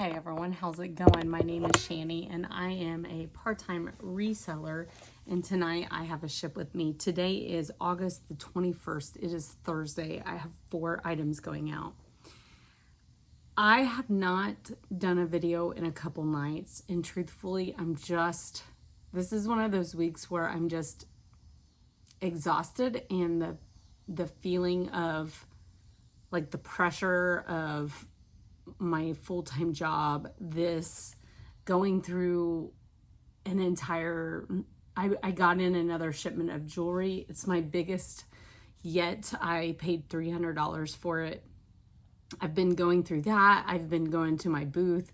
Hey everyone, how's it going? My name is Shani and I am a part-time reseller, and tonight I have a ship with me. Today is August the 21st. It is Thursday. I have 4 items going out. I have not done a video in a couple nights, and truthfully, this is one of those weeks where I'm just exhausted, and the feeling of like the pressure of my full-time job, this going through an entire, I got in another shipment of jewelry. It's my biggest yet. I paid $300 for it. I've been going through that. I've been going to my booth.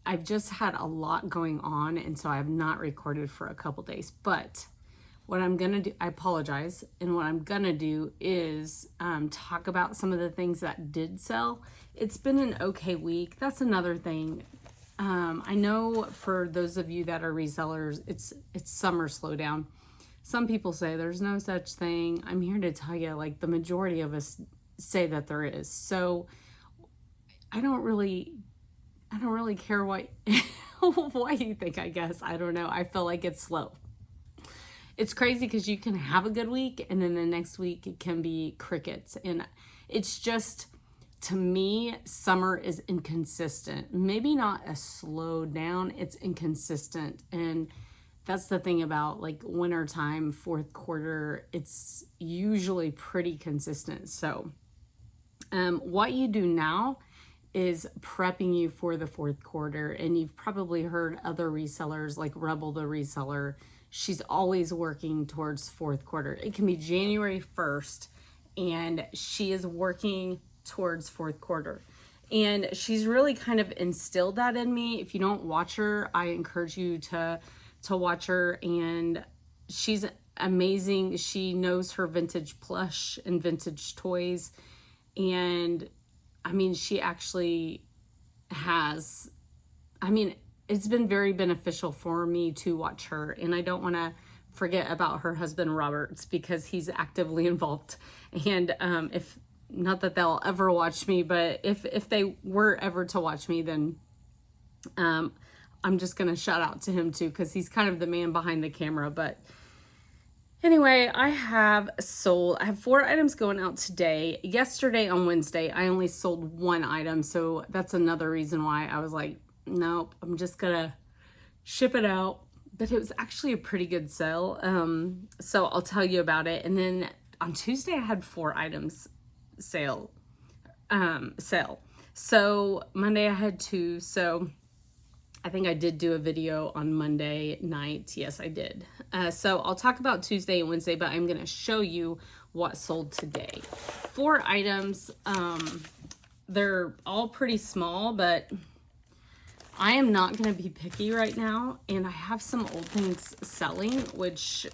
I've just had a lot going on, and so I have not recorded for a couple days. But what I'm gonna do, I apologize, and what I'm gonna do is talk about some of the things that did sell. It's been an okay week. That's another thing. I know for those of you that are resellers, it's summer slowdown. Some people say there's no such thing. I'm here to tell you, like, the majority of us say that there is. So I don't really care what what you think, I guess. I don't know. I feel like it's slow. It's crazy because you can have a good week and then the next week it can be crickets. And it's just, to me, summer is inconsistent. Maybe not a slow down, it's inconsistent. And that's the thing about like wintertime, fourth quarter, it's usually pretty consistent. So what you do now is prepping you for the fourth quarter. And you've probably heard other resellers like Rebel the reseller. She's always working towards fourth quarter. It can be January 1st and she is working towards fourth quarter. And she's really kind of instilled that in me. If you don't watch her, I encourage you to watch her. And she's amazing. She knows her vintage plush and vintage toys. And I mean, she actually has, it's been very beneficial for me to watch her. And I don't want to forget about her husband, Roberts, because he's actively involved. And if not that they'll ever watch me, but if they were ever to watch me, then I'm just going to shout out to him too, because he's kind of the man behind the camera. But anyway, I have 4 items going out today. Yesterday on Wednesday, I only sold 1 item. So that's another reason why I was like, nope, I'm just gonna ship it out. But it was actually a pretty good sale. So I'll tell you about it. And then on Tuesday, I had 4 items sale. So Monday I had 2. So I think I did do a video on Monday night. Yes, I did. So I'll talk about Tuesday and Wednesday, but I'm going to show you what sold today. 4 items. They're all pretty small, but I am not going to be picky right now. And I have some old things selling, which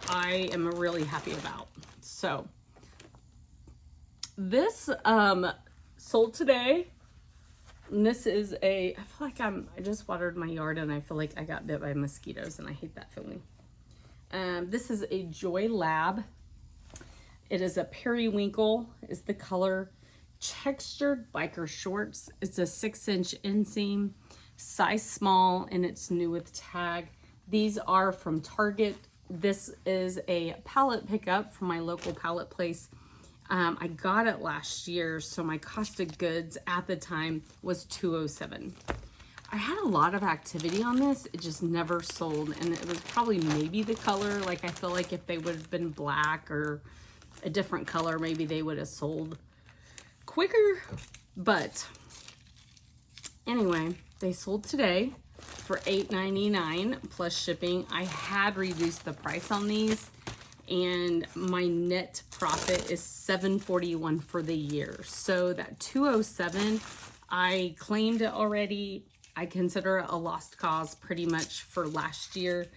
I am really happy about. So this sold today. And this is I feel like I just watered my yard and I feel like I got bit by mosquitoes and I hate that feeling. This is a Joy Lab. It is a periwinkle is the color. Textured biker shorts. It's a 6-inch inseam, size small, and it's new with tag. These are from Target. This is a pallet pickup from my local pallet place. I got it last year, so my cost of goods at the time was $207. I had a lot of activity on this. It just never sold, and it was probably maybe the color. Like, I feel like if they would have been black or a different color, maybe they would have sold quicker. But anyway, they sold today for $8.99 plus shipping. I had reduced the price on these, and my net profit is $741 for the year. So that $207, I claimed it already. I consider it a lost cause pretty much for last year,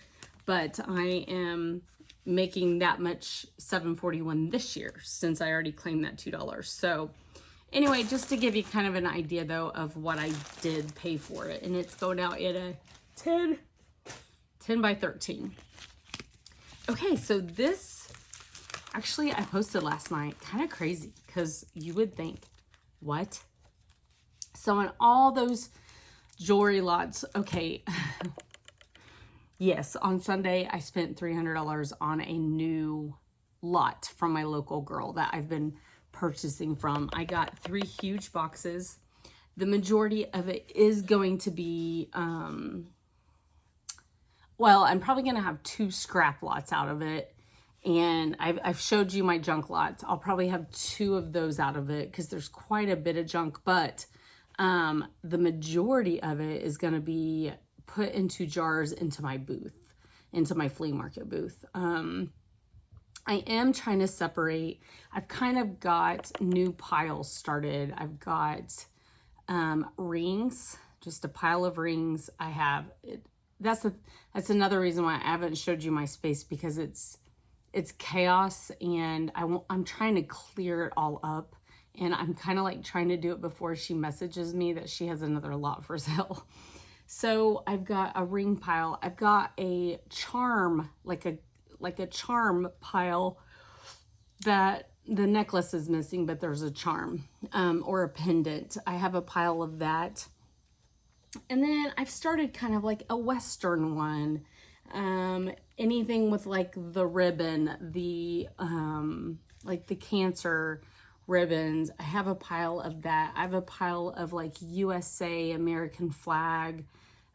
but I am making that much $741 this year since I already claimed that $2. So anyway, just to give you kind of an idea though of what I did pay for it, and it's going out at a 10 by 13. Okay, so this, actually I posted last night, kind of crazy, because you would think, what? So in all those Jewelry lots. Okay. Yes, on Sunday, I spent $300 on a new lot from my local girl that I've been purchasing from. I got 3 huge boxes. The majority of it is going to be, well, I'm probably going to have 2 scrap lots out of it. And I've showed you my junk lots. I'll probably have 2 of those out of it because there's quite a bit of junk. But the majority of it is going to be put into jars into my booth, into my flea market booth. I am trying to separate. I've kind of got new piles started. I've got rings, just a pile of rings. I have it. That's another reason why I haven't showed you my space, because it's chaos, and I'm trying to clear it all up, and I'm kind of like trying to do it before she messages me that she has another lot for sale. So I've got a ring pile. I've got a charm, like a charm pile that the necklace is missing, but there's a charm or a pendant. I have a pile of that. And then I've started kind of like a Western one. Anything with like the ribbon, the like the cancer ribbons. I have a pile of that. I have a pile of like USA, American flag,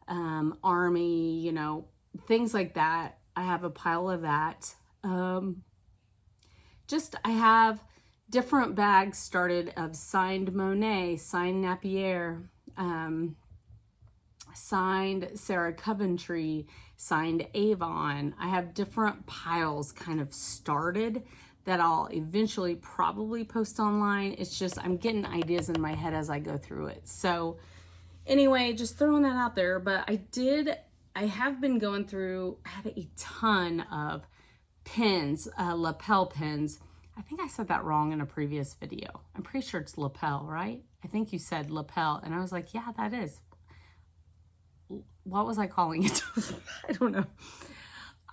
army, you know, things like that. I have a pile of that. I have different bags started of signed Monet, signed Napier, signed Sarah Coventry, signed Avon. I have different piles kind of started that I'll eventually probably post online. It's just I'm getting ideas in my head as I go through it. So anyway, just throwing that out there. But I have been going through, I had a ton of pins, lapel pins. I think I said that wrong in a previous video. I'm pretty sure it's lapel, right? I think you said lapel. And I was like, yeah, that is. What was I calling it? I don't know.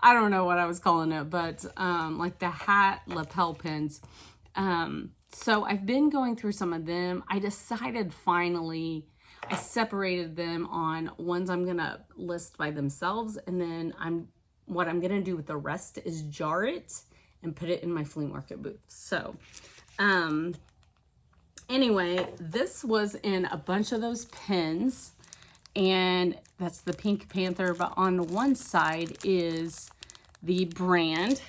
I don't know what I was calling it, but like the hat lapel pins. So I've been going through some of them. I decided finally, I separated them on ones I'm gonna list by themselves, and then what I'm gonna do with the rest is jar it and put it in my flea market booth. So anyway, this was in a bunch of those pins, and that's the Pink Panther, but on one side is the brand.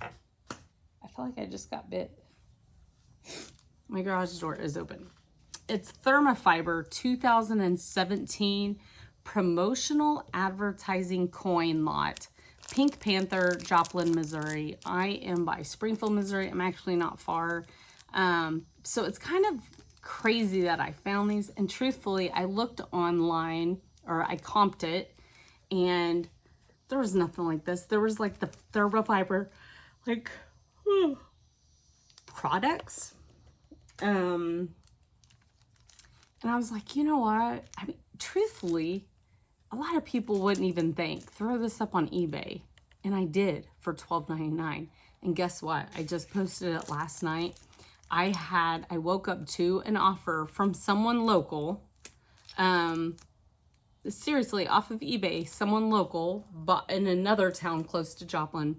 I feel like I just got bit. My garage door is open. It's Thermofiber 2017 promotional advertising coin lot. Pink Panther, Joplin, Missouri. I am by Springfield, Missouri. I'm actually not far. So it's kind of crazy that I found these. And truthfully, I looked online, or I comped it, and there was nothing like this. There was like the Thermofiber, like, products. And I was like, you know what? I mean, truthfully, a lot of people wouldn't even think, throw this up on eBay. And I did for $12.99. And guess what? I just posted it last night. I woke up to an offer from someone local. Seriously, off of eBay, someone local, but in another town close to Joplin,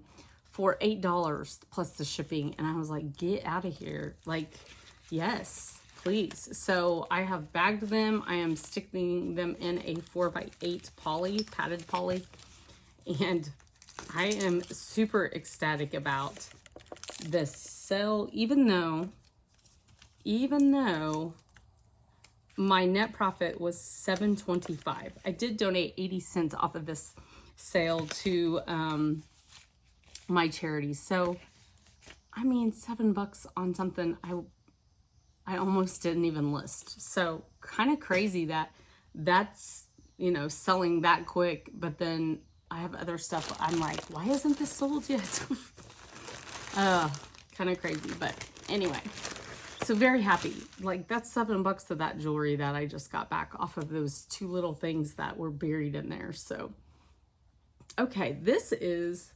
for $8 plus the shipping. And I was like, get out of here. Like, yes, please. So I have bagged them. I am sticking them in a 4x8 poly, padded poly. And I am super ecstatic about this sale, even though my net profit was $7.25. I did donate 80 cents off of this sale to my charities. So, I mean, $7 on something I almost didn't even list. So, kind of crazy that's, you know, selling that quick. But then I have other stuff. I'm like, why isn't this sold yet? Kind of crazy. But anyway. So very happy. Like, that's $7 to that jewelry that I just got back off of those 2 little things that were buried in there. So, okay, this is,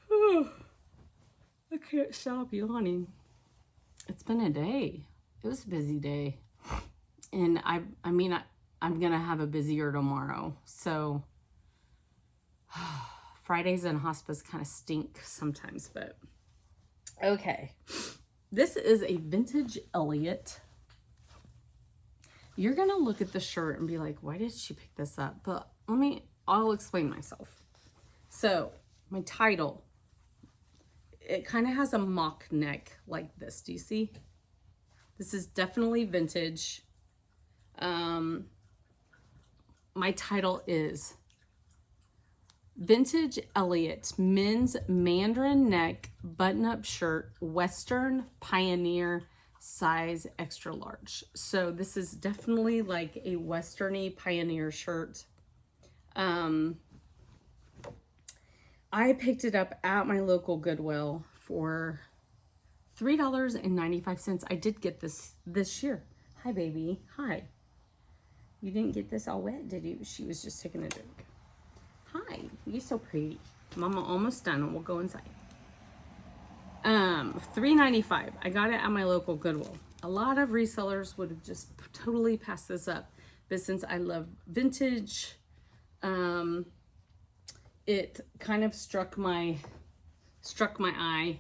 I can't stop yawning. It's been a day. It was a busy day. And I mean, I'm gonna have a busier tomorrow. So Fridays in hospice kind of stink sometimes, but okay. This is a vintage Elliot. You're gonna look at the shirt and be like, why did she pick this up? But I'll explain myself. So my title, it kind of has a mock neck like this. Do you see? This is definitely vintage. My title is Vintage Elliot Men's Mandarin Neck Button-Up Shirt, Western Pioneer, size extra large. So this is definitely like a Westerny Pioneer shirt. I picked it up at my local Goodwill for $3.95. I did get this year. Hi, baby. Hi. You didn't get this all wet, did you? She was just taking a drink. Hi. You're so pretty. Mama almost done. We'll go inside. $3.95. I got it at my local Goodwill. A lot of resellers would have just totally passed this up, but since I love vintage, it kind of struck my eye,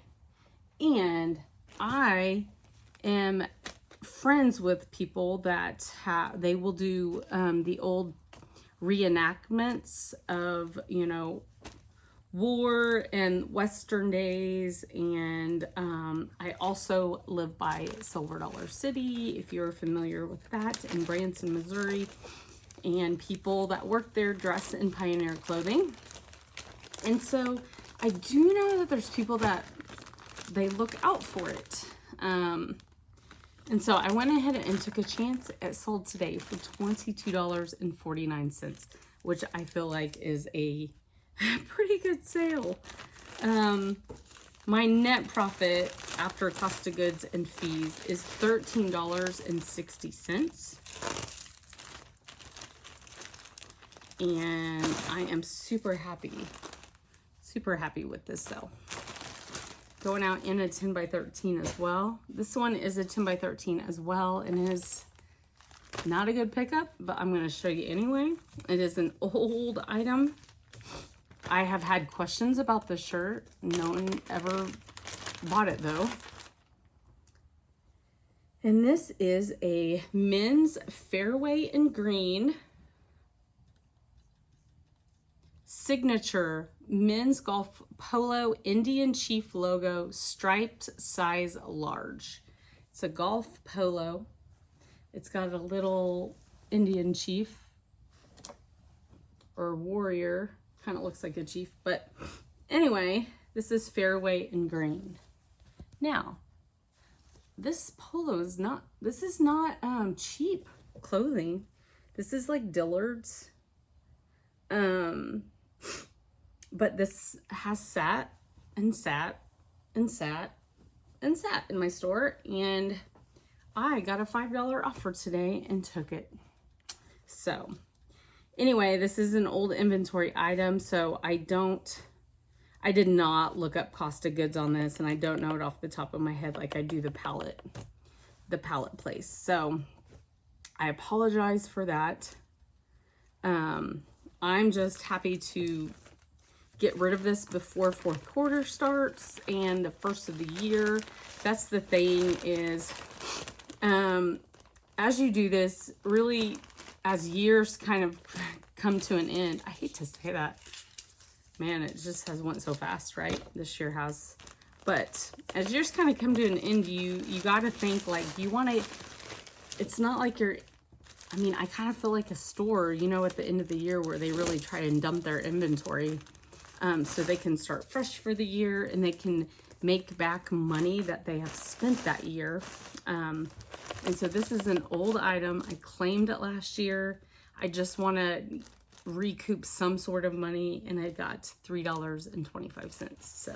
and I am friends with people that they will do the old reenactments of, you know, war and Western days, and I also live by Silver Dollar City, if you're familiar with that, in Branson, Missouri, and people that work there dress in Pioneer clothing. And so I do know that there's people that they look out for it. And so I went ahead and took a chance. It sold today for $22.49, which I feel like is a pretty good sale. My net profit after cost of goods and fees is $13.60. And I am super happy with this sale. Going out in a 10 by 13 as well. This one is a 10 by 13 as well, and is not a good pickup, but I'm going to show you anyway. It is an old item. I have had questions about the shirt. No one ever bought it though. And this is a men's fairway in green signature men's golf polo Indian Chief logo, striped, size large. It's a golf polo. It's got a little Indian chief or warrior, kind of looks like a chief, but anyway, this is fairway in green. Now, this polo is not, this is not cheap clothing. This is like Dillard's. But this has sat and sat and sat and sat in my store, and I got a $5 offer today and took it. So anyway, this is an old inventory item, so I did not look up cost of goods on this, and I don't know it off the top of my head like I do the pallet place. So I apologize for that. I'm just happy to get rid of this before fourth quarter starts and the first of the year. That's the thing is, as you do this, really, as years kind of come to an end, I hate to say that, man, it just has went so fast, right? This year has, but as years kind of come to an end, you got to think like you want to, it's not like you're, I mean, I kind of feel like a store, you know, at the end of the year where they really try and dump their inventory, so they can start fresh for the year and they can make back money that they have spent that year. And so this is an old item. I claimed it last year. I just want to recoup some sort of money, and I got $3.25. So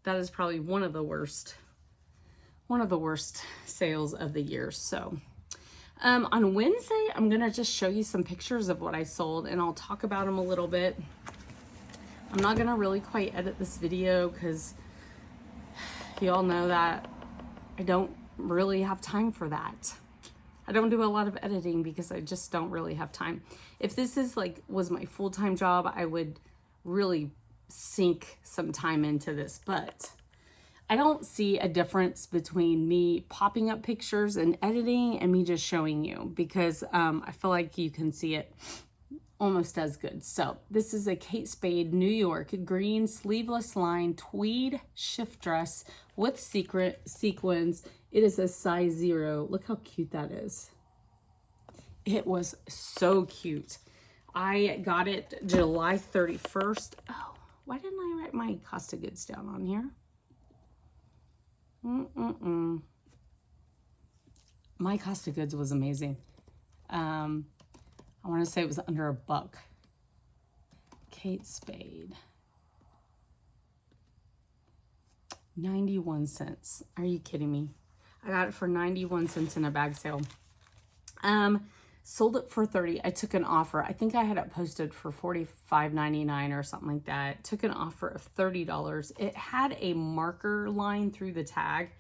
that is probably one of the worst sales of the year. So on Wednesday, I'm gonna just show you some pictures of what I sold, and I'll talk about them a little bit. I'm not gonna really quite edit this video because you all know that I don't really have time for that. I don't do a lot of editing because I just don't really have time. If this is was my full-time job, I would really sink some time into this, but I don't see a difference between me popping up pictures and editing and me just showing you, because I feel like you can see it almost as good. So this is a Kate Spade New York green sleeveless line tweed shift dress with sequins. It is a size 0. Look how cute that is. It was so cute. I got it July 31st. Oh, why didn't I write my cost of goods down on here? My cost of goods was amazing. I want to say it was under $1. Kate Spade. 91 cents. Are you kidding me? I got it for 91 cents in a bag sale. Sold it for 30. I took an offer. I think I had it posted for $45.99 or something like that. Took an offer of $30. It had a marker line through the tag.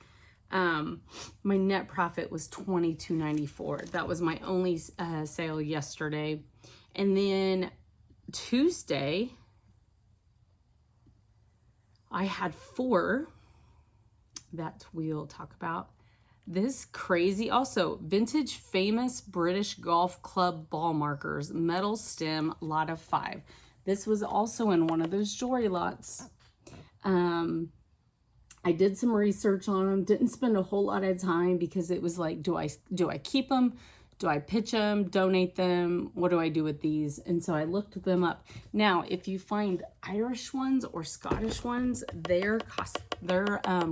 My net profit was $22.94. That was my only sale yesterday. And then Tuesday, I had 4 that we'll talk about. This crazy, also vintage famous British golf club ball markers, metal stem, lot of 5. This was also in one of those jewelry lots. I did some research on them, didn't spend a whole lot of time because it was like, do I keep them? Do I pitch them, donate them? What do I do with these? And so I looked them up. Now, if you find Irish ones or Scottish ones, their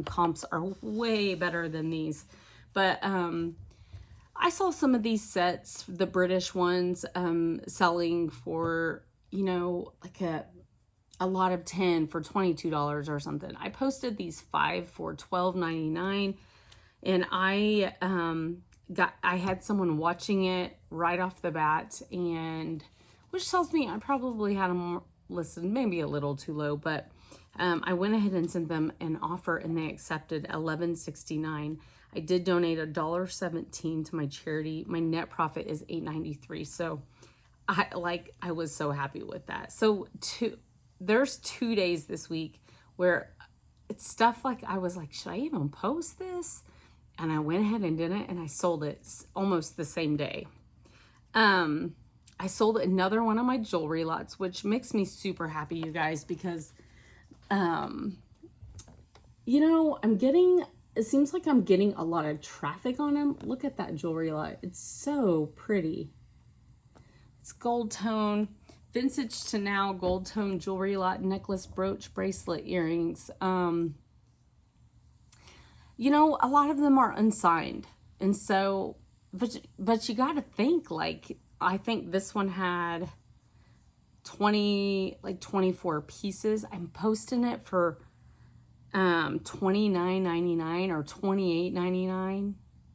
comps are way better than these. But I saw some of these sets, the British ones, selling for, like a lot of 10 for $22 or something. I posted these 5 for $12.99, and I had someone watching it right off the bat, and which tells me I probably had them listed maybe a little too low, but I went ahead and sent them an offer, and they accepted $11.69. I did donate $1.17 to my charity. My net profit is $8.93. So I was so happy with that. So there's 2 days this week where it's stuff like I was like, should I even post this? And I went ahead and did it, and I sold it almost the same day. I sold another one of my jewelry lots, which makes me super happy, you guys, because it seems like I'm getting a lot of traffic on them. Look at that jewelry lot. It's so pretty. It's gold tone, vintage to now gold tone jewelry lot, necklace, brooch, bracelet, earrings. A lot of them are unsigned. And so, but you got to think, I think this one had 24 pieces. I'm posting it for $29.99 or $28.99.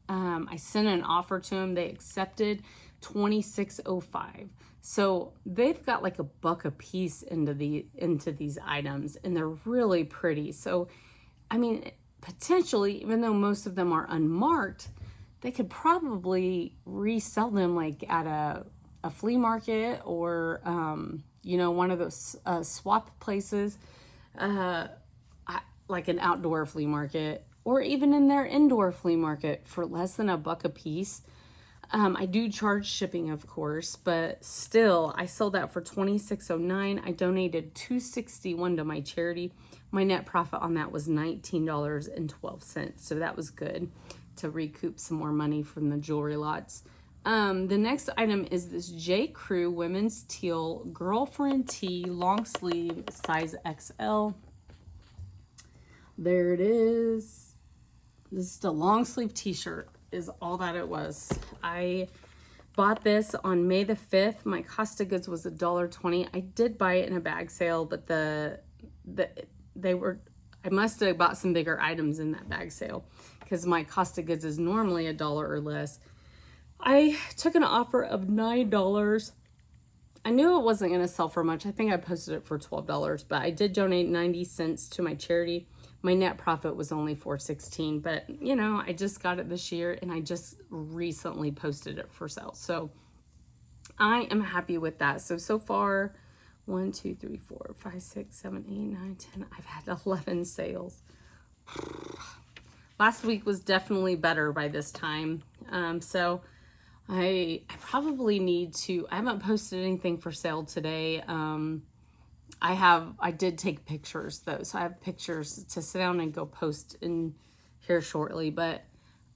I sent an offer to them. They accepted $26.05. So they've got like $1 a piece into these items, and they're really pretty. So, I mean, potentially, even though most of them are unmarked, they could probably resell them at a flea market or one of those swap places. Like an outdoor flea market, or even in their indoor flea market for less than $1 a piece. I do charge shipping, of course, but still, I sold that for $26.09. I donated $2.61 to my charity. My net profit on that was $19.12, so that was good to recoup some more money from the jewelry lots. The next item is this J. Crew women's teal girlfriend tee, long sleeve, size XL. There it is. This is a long sleeve t-shirt is all that it was. I bought this on May the 5th. My cost of goods was $1.20. I did buy it in a bag sale, but I must have bought some bigger items in that bag sale because my cost of goods is normally $1 or less. I took an offer of $9. I knew it wasn't going to sell for much. I think I posted it for $12, but I did donate 90 cents to my charity. My net profit was only $416, but you know, I just got it this year and I just recently posted it for sale. So I am happy with that. So far, 1, 2, 3, 4, 5, 6, 7, 8, 9, 10. I've had 11 sales. Last week was definitely better by this time. So I probably need to, I haven't posted anything for sale today. I did take pictures though. So I have pictures to sit down and go post in here shortly. But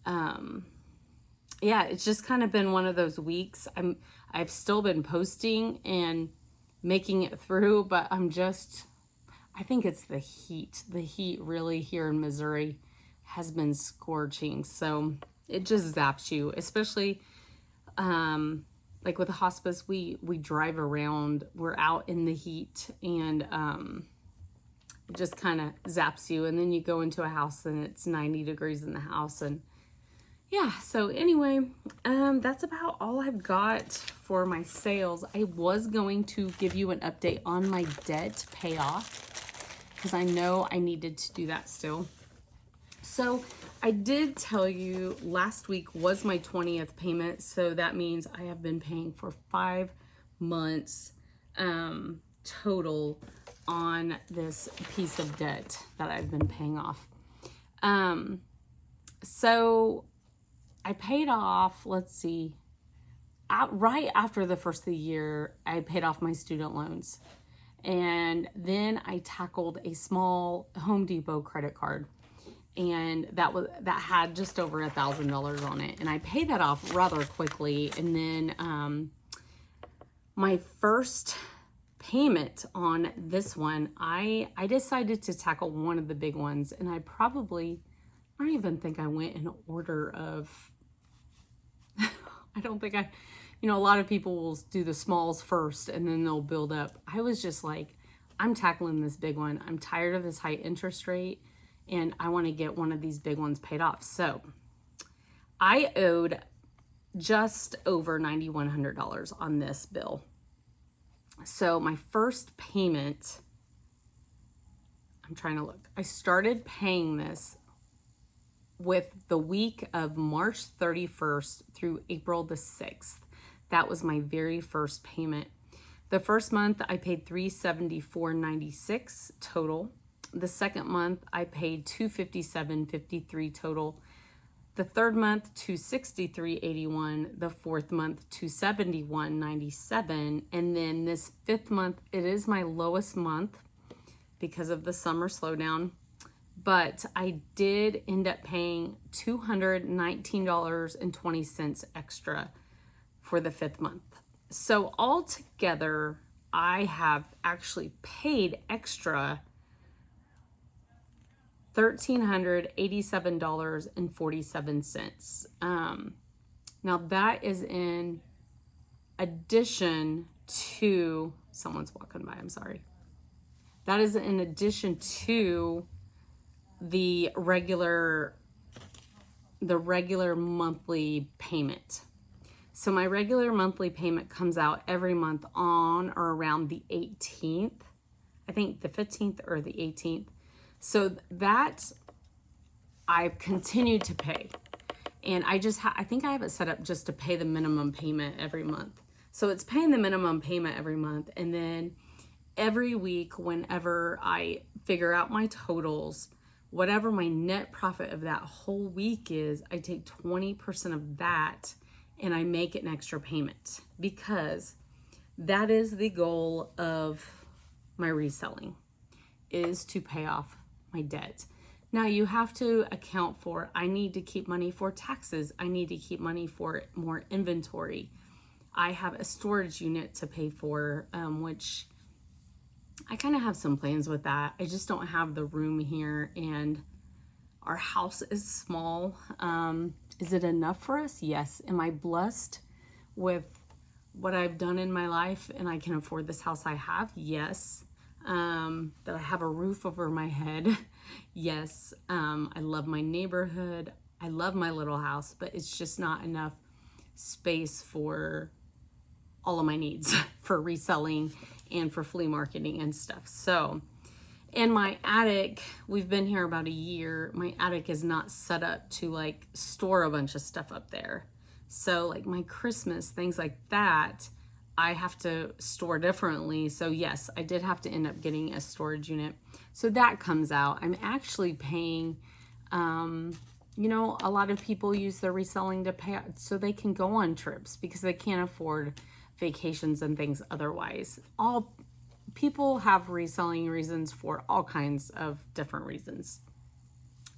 yeah, it's just kind of been one of those weeks. I've still been posting and making it through, but I think it's the heat. The heat really here in Missouri has been scorching. So it just zaps you, especially like with the hospice, we drive around, we're out in the heat, and it just kind of zaps you. And then you go into a house and it's 90 degrees in the house. And yeah, so anyway, that's about all I've got for my sales. I was going to give you an update on my debt payoff because I know I needed to do that still. So I did tell you last week was my 20th payment. So that means I have been paying for 5 months total on this piece of debt that I've been paying off. So I paid off, let's see, right after the first of the year, I paid off my student loans. And then I tackled a small Home Depot credit card. And that had just over $1,000 on it. And I paid that off rather quickly. And then my first payment on this one, I decided to tackle one of the big ones. And I don't even think I went in order of, I don't think a lot of people will do the smalls first and then they'll build up. I was just like, I'm tackling this big one. I'm tired of this high interest rate and I want to get one of these big ones paid off. So I owed just over $9,100 on this bill. So my first payment, I'm trying to look. I started paying this with the week of March 31st through April the 6th. That was my very first payment. The first month I paid $374.96 total. The second month I paid $257.53 total. The third month $263.81. The fourth month $271.97. And then this fifth month, it is my lowest month because of the summer slowdown. But I did end up paying $219.20 extra for the fifth month. So altogether, I have actually paid extra $1,387.47. Now that is in addition to, someone's walking by, I'm sorry. That is in addition to the regular monthly payment. So my regular monthly payment comes out every month on or around the 18th. I think the 15th or the 18th. So that I've continued to pay. And I think I have it set up just to pay the minimum payment every month. So it's paying the minimum payment every month. And then every week, whenever I figure out my totals, whatever my net profit of that whole week is, I take 20% of that and I make an extra payment because that is the goal of my reselling, is to pay off my debt. Now you have to account for, I need to keep money for taxes. I need to keep money for more inventory. I have a storage unit to pay for, which I kind of have some plans with that. I just don't have the room here and our house is small. Is it enough for us? Yes. Am I blessed with what I've done in my life and I can afford this house I have? Yes. That I have a roof over my head? Yes. I love my neighborhood. I love my little house, but it's just not enough space for all of my needs for reselling and for flea marketing and stuff. So And my attic, we've been here about a year. My attic is not set up to like store a bunch of stuff up there. So like my Christmas, things like that, I have to store differently. So yes, I did have to end up getting a storage unit. So that comes out. I'm actually paying, you know, a lot of people use their reselling to pay so they can go on trips because they can't afford vacations and things otherwise. All people have reselling reasons for all kinds of different reasons.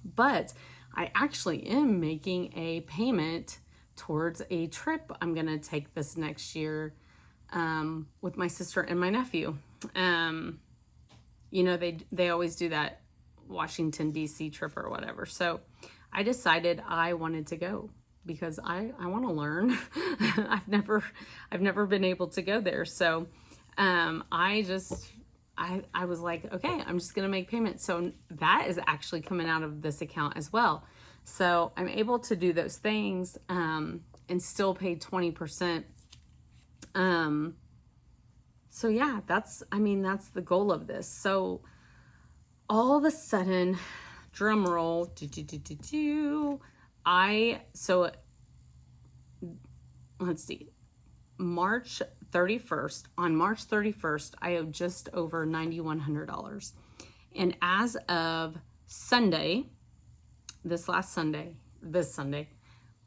But I actually am making a payment towards a trip I'm going to take this next year with my sister and my nephew. You know, they always do that Washington, D.C. trip or whatever. So I decided I wanted to go because I want to learn. I've never been able to go there. So I was like, okay, I'm just going to make payments. So that is actually coming out of this account as well. So I'm able to do those things and still pay 20%. So yeah, that's the goal of this. So all of a sudden, drum roll, let's see, March 31st, on March 31st, I owe just over $9,100. And as of Sunday, this Sunday,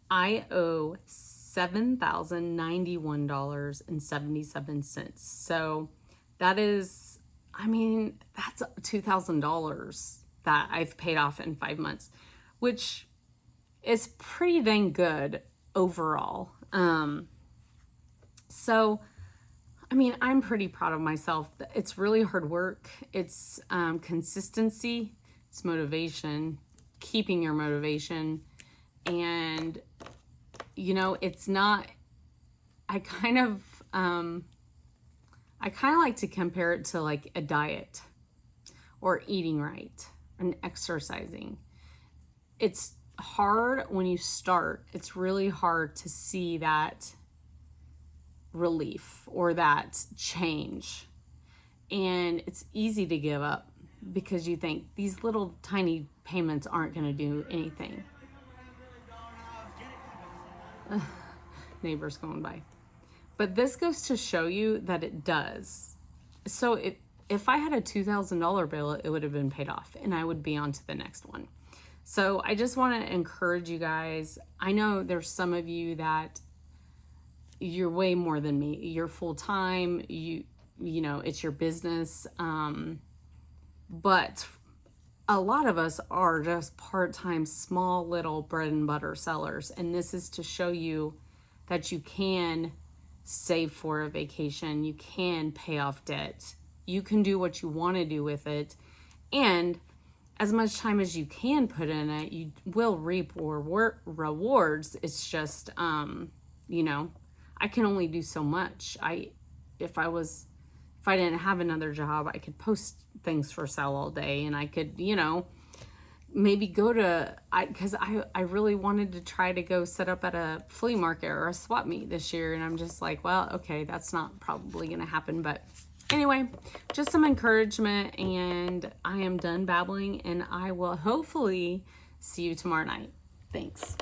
I owe $7,091.77. So that is, that's $2,000 that I've paid off in 5 months, which is pretty dang good overall. So, I'm pretty proud of myself. It's really hard work. It's consistency. It's motivation, keeping your motivation. And, you know, it's not, I kind of like to compare it to like a diet or eating right and exercising. It's hard when you start. It's really hard to see that relief or that change. And it's easy to give up because you think these little tiny payments aren't going to do anything. Neighbors going by. But this goes to show you that it does. So if I had a $2,000 bill, it would have been paid off and I would be on to the next one. So I just want to encourage you guys. I know there's some of you that you're way more than me. You're full-time, you know, it's your business. But a lot of us are just part-time, small little bread and butter sellers. And this is to show you that you can save for a vacation. You can pay off debt. You can do what you want to do with it. And as much time as you can put in it, you will reap rewards. It's just, you know, I can only do so much. If I didn't have another job, I could post things for sale all day, and I could, you know, maybe go to, because I really wanted to try to go set up at a flea market or a swap meet this year, and I'm just like, well, okay, that's not probably going to happen, but anyway, just some encouragement, and I am done babbling, and I will hopefully see you tomorrow night. Thanks.